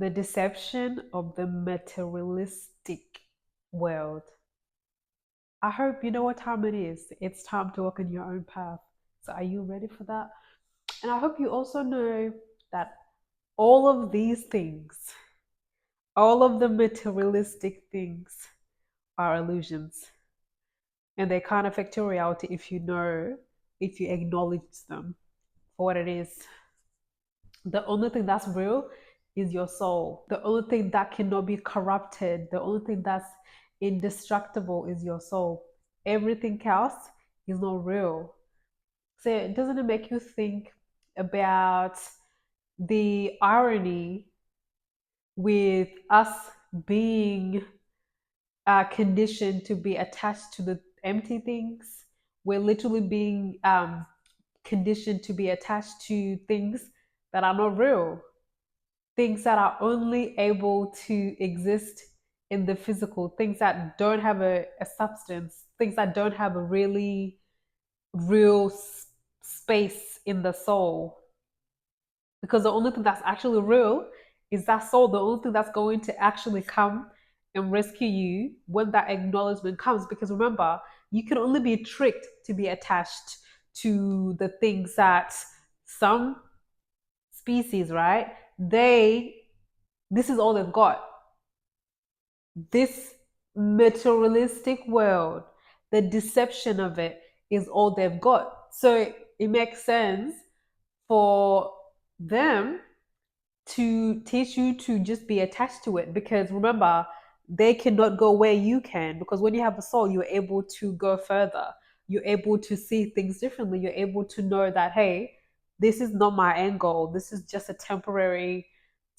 The deception of the materialistic world. I hope you know what time it is. It's time to walk in your own path. So, are you ready for that? And I hope you also know that all of these things, all of the materialistic things, are illusions. And they can't affect your reality if you know, if you acknowledge them for what it is. The only thing that's real is your soul. The only thing that cannot be corrupted, the only thing that's indestructible is your soul. Everything else is not real. So doesn't it make you think about the irony with us being conditioned to be attached to the empty things? We're literally being conditioned to be attached to things that are not real, things that are only able to exist in the physical, things that don't have a substance, things that don't have a really real space in the soul. Because the only thing that's actually real is that soul. The only thing that's going to actually come and rescue you when that acknowledgement comes. Because remember, you can only be tricked to be attached to the things that some species, right? This is all they've got. This materialistic world, the deception of it is all they've got. So it makes sense for them to teach you to just be attached to it, because remember, they cannot go where you can, because when you have a soul, you're able to go further. You're able to see things differently. You're able to know that, hey, this is not my end goal. This is just a temporary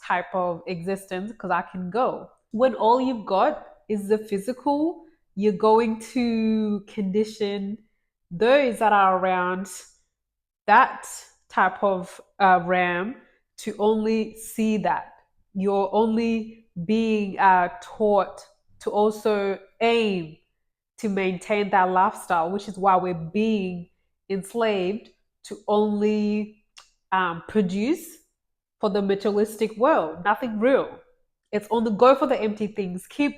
type of existence because I can go. When all you've got is the physical, you're going to condition those that are around that type of RAM to only see that. You're only being taught to also aim to maintain that lifestyle, which is why we're being enslaved to only produce for the materialistic world, nothing real. It's on the go for the empty things. Keep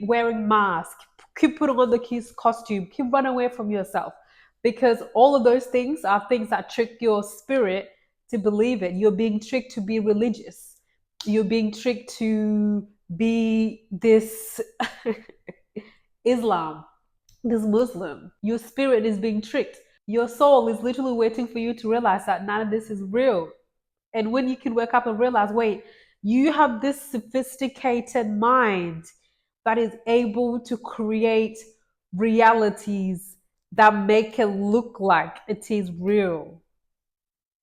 wearing masks, keep putting on the costume, keep running away from yourself. Because all of those things are things that trick your spirit to believe it. You're being tricked to be religious. You're being tricked to be this Islam, this Muslim. Your spirit is being tricked. Your soul is literally waiting for you to realize that none of this is real. And when you can wake up and realize, wait, you have this sophisticated mind that is able to create realities that make it look like it is real.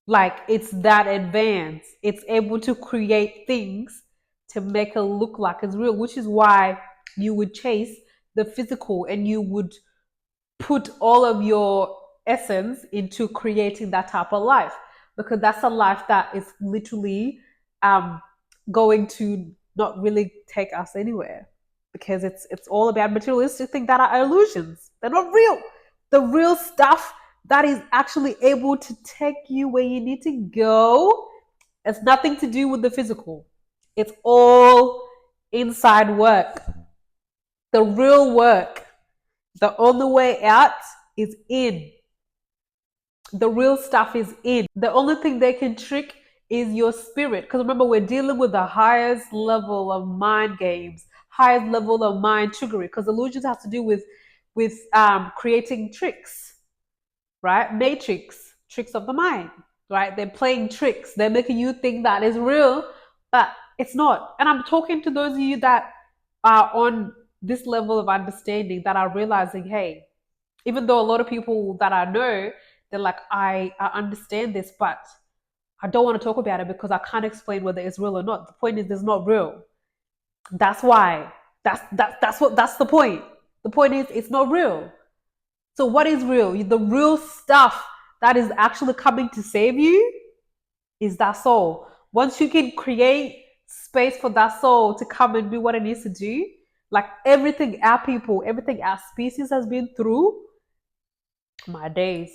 Like it's that advanced. It's able to create things to make it look like it's real, which is why you would chase the physical and you would put all of your essence into creating that type of life, because that's a life that is literally um, going to not really take us anywhere, because it's all about materialistic things that are illusions. They're not real. The real stuff that is actually able to take you where you need to go, it's nothing to do with the physical. It's all inside work. The real work, the only way out is in. The real stuff is in. The only thing they can trick is your spirit. Because remember, we're dealing with the highest level of mind games, highest level of mind trickery. Because illusions have to do with creating tricks, right? Matrix, tricks of the mind, right? They're playing tricks. They're making you think that is real, but it's not. And I'm talking to those of you that are on this level of understanding, that are realizing, hey, even though a lot of people that I know, they're like, I understand this, but I don't want to talk about it because I can't explain whether it's real or not. The point is, it's not real. That's why. That's the point. The point is, it's not real. So what is real? The real stuff that is actually coming to save you is that soul. Once you can create space for that soul to come and do what it needs to do, like everything our people, everything our species has been through, my days.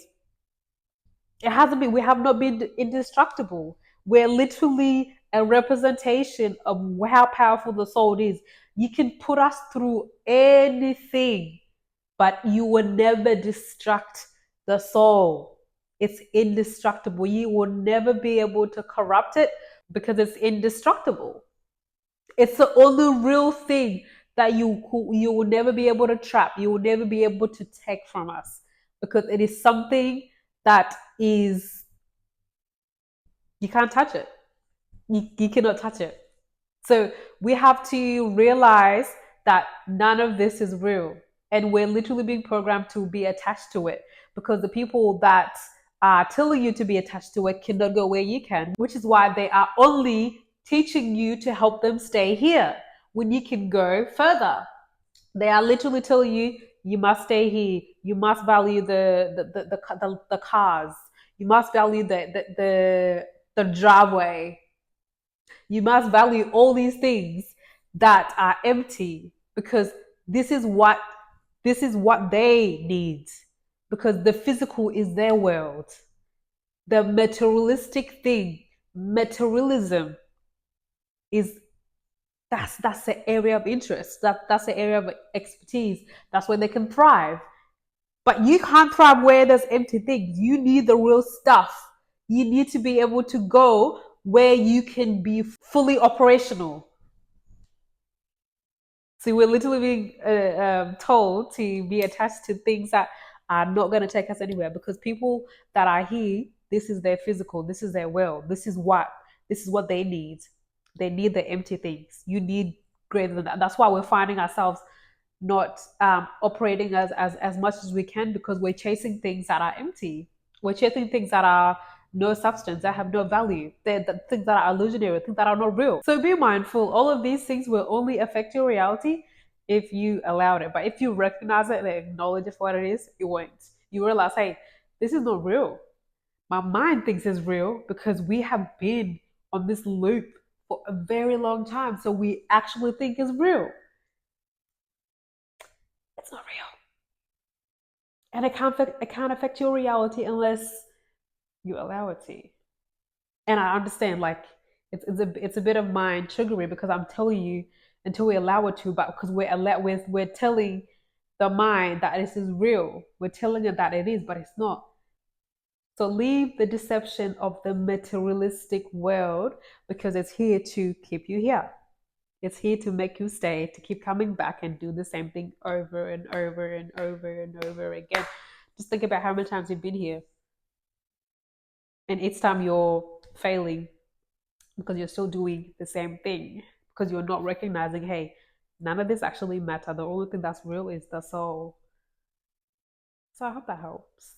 It hasn't been, we have not been indestructible. We're literally a representation of how powerful the soul is. You can put us through anything, but you will never distract the soul. It's indestructible. You will never be able to corrupt it because it's indestructible. It's the only real thing that you will never be able to trap. You will never be able to take from us because it is something that is you can't touch it. You cannot touch it. So we have to realize that none of this is real. And we're literally being programmed to be attached to it because the people that are telling you to be attached to it cannot go where you can, which is why they are only teaching you to help them stay here when you can go further. They are literally telling you you must stay here. You must value the cars. You must value the driveway. You must value all these things that are empty because this is what this is what they need because the physical is their world. The materialistic thing, materialism is that's the area of interest. That's the area of expertise. That's where they can thrive. But you can't thrive where there's empty things. You need the real stuff. You need to be able to go where you can be fully operational. So we're literally being told to be attached to things that are not going to take us anywhere because people that are here, this is their physical, this is their will, this is what they need. They need the empty things. You need greater than that. That's why we're finding ourselves not operating as much as we can because we're chasing things that are empty. We're chasing things that are no substance, that have no value. They're the things that are illusionary, things that are not real. So be mindful. All of these things will only affect your reality if you allowed it. But if you recognize it and acknowledge it for what it is, it won't. You realize, hey, this is not real. My mind thinks it's real because we have been on this loop for a very long time. So we actually think it's real. It's not real. And it can't affect your reality unless you allow it to. And I understand, like, it's a bit of mind triggering because I'm telling you until we allow it to, but because we're telling the mind that this is real. We're telling it that it is, but it's not. So leave the deception of the materialistic world because it's here to keep you here. It's here to make you stay, to keep coming back and do the same thing over and over and over and over again. Just think about how many times you've been here. And each time you're failing because you're still doing the same thing, because you're not recognizing, hey, none of this actually matter. The only thing that's real is the soul. So I hope that helps.